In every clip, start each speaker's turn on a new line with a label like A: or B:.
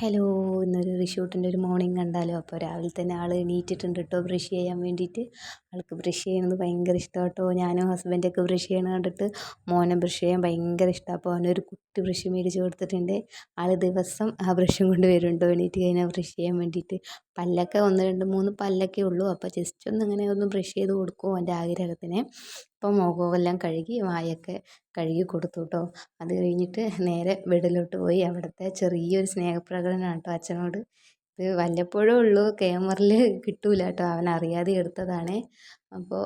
A: Hello, ഇന്നൊരു റിഷൂട്ടിൻ്റെ ഒരു morning കണ്ടാലോ. അപ്പോൾ രാവിലെ തന്നെ ആൾ എണീറ്റിട്ടുണ്ട് കേട്ടോ ബ്രഷ് ചെയ്യാൻ വേണ്ടിയിട്ട്. ആൾക്ക് ബ്രഷ് ചെയ്യുന്നത് ഭയങ്കര ഇഷ്ടമാണ് കേട്ടോ. ഞാനും ഹസ്ബൻഡൊക്കെ ബ്രഷ് ചെയ്യണത് കണ്ടിട്ട് മോനെ ബ്രഷ് ചെയ്യാൻ ഭയങ്കര ഇഷ്ടമാണ്. അപ്പോൾ അവനൊരു കുട്ടി ബ്രഷ് മേടിച്ച് കൊടുത്തിട്ടുണ്ട്. ആൾ ദിവസം ആ ബ്രഷും കൊണ്ട് വരുന്നുണ്ടോ എണീറ്റ് കഴിഞ്ഞാൽ ബ്രഷ് ചെയ്യാൻ വേണ്ടിയിട്ട്. പല്ലൊക്കെ 1 2 3 പല്ലൊക്കെ ഉള്ളൂ. അപ്പോൾ ജസ്റ്റ് ഇങ്ങനെ ഒന്ന് ബ്രഷ് ചെയ്ത് കൊടുക്കും അവൻ്റെ ആഗ്രഹത്തിന്. അപ്പോൾ മുഖമെല്ലാം കഴുകി വായൊക്കെ കഴുകി കൊടുത്തു കേട്ടോ. അത് കഴിഞ്ഞിട്ട് നേരെ ബെഡിലോട്ട് പോയി. അവിടുത്തെ ചെറിയൊരു സ്നേഹപ്രകടനമാണ് കേട്ടോ അച്ഛനോട്. ഇത് വല്ലപ്പോഴും ഉള്ളൂ, ക്യാമറയിൽ കിട്ടൂല കേട്ടോ, അവൻ അറിയാതെ എടുത്തതാണ്. അപ്പോൾ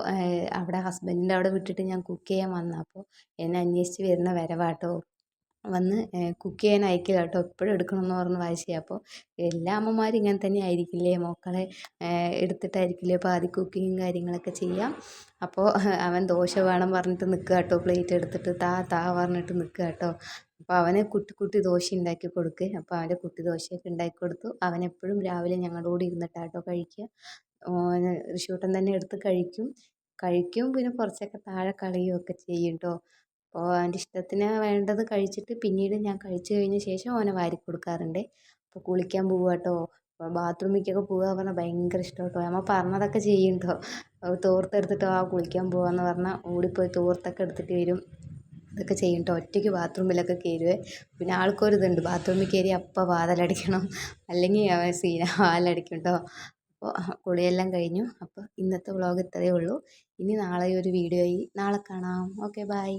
A: അവിടെ ഹസ്ബൻഡിൻ്റെ അവിടെ വിട്ടിട്ട് ഞാൻ കുക്ക് ചെയ്യാൻ വന്നു. അപ്പോൾ എന്നെ അന്വേഷിച്ച് വരുന്ന വരവാട്ടോ. വന്ന് കുക്ക് ചെയ്യാൻ അയക്കില്ല കേട്ടോ, എപ്പോഴും എടുക്കണമെന്ന് പറഞ്ഞ് വാശിയാണ്. അപ്പോൾ എല്ലാ അമ്മമാരും ഇങ്ങനെ തന്നെ ആയിരിക്കില്ലേ, മക്കളെ എടുത്തിട്ടായിരിക്കില്ലേ പാതി കുക്കിങ്ങും കാര്യങ്ങളൊക്കെ ചെയ്യാം. അപ്പോൾ അവൻ ദോശ വേണം പറഞ്ഞിട്ട് നിൽക്കുക കേട്ടോ, പ്ലേറ്റ് എടുത്തിട്ട് താ പറഞ്ഞിട്ട് നിൽക്കുക കേട്ടോ. അപ്പോൾ അവന് കുട്ടി കുട്ടി ദോശ ഉണ്ടാക്കി കൊടുക്കുക. അപ്പോൾ അവൻ്റെ കുട്ടി ദോശയൊക്കെ ഉണ്ടാക്കി കൊടുത്തു. അവനെപ്പോഴും രാവിലെ ഞങ്ങളുടെ കൂടെ ഇരുന്നിട്ടാട്ടോ കഴിക്കുക. ഋഷൂട്ടൻ തന്നെ എടുത്ത് കഴിക്കും പിന്നെ കുറച്ചൊക്കെ താഴെ കളയുകയൊക്കെ ചെയ്യും കേട്ടോ. അപ്പോൾ അവൻ്റെ ഇഷ്ടത്തിന് വേണ്ടത് കഴിച്ചിട്ട് പിന്നീട് ഞാൻ കഴിച്ചു കഴിഞ്ഞ ശേഷം അവനെ വാരി കൊടുക്കാറുണ്ട്. അപ്പോൾ കുളിക്കാൻ പോവുക കേട്ടോ. അപ്പോൾ ബാത്റൂമിലേക്കൊക്കെ പോകുക പറഞ്ഞാൽ ഭയങ്കര ഇഷ്ടമാണ് കേട്ടോ. നമ്മൾ പറഞ്ഞതൊക്കെ ചെയ്യും കേട്ടോ. തോർത്തെടുത്തിട്ട് കുളിക്കാൻ പോകാമെന്ന് പറഞ്ഞാൽ ഓടിപ്പോയി തോർത്തൊക്കെ എടുത്തിട്ട് വരും. ഇതൊക്കെ ചെയ്യും കേട്ടോ. ഒറ്റയ്ക്ക് ബാത്റൂമിലൊക്കെ കയറുവേ. പിന്നെ ആൾക്കൊരിതുണ്ട്, ബാത്റൂമിൽ കയറി അപ്പം വാതിലടിക്കണം, അല്ലെങ്കിൽ അവൻ വാതിലടിക്കും കേട്ടോ. അപ്പോൾ കുളിയെല്ലാം കഴിഞ്ഞു. അപ്പോൾ ഇന്നത്തെ വ്ളോഗ് ഇത്രയേ ഉള്ളൂ. ഇനി നാളെ ഒരു വീഡിയോ ആയി നാളെ കാണാം. Okay, by.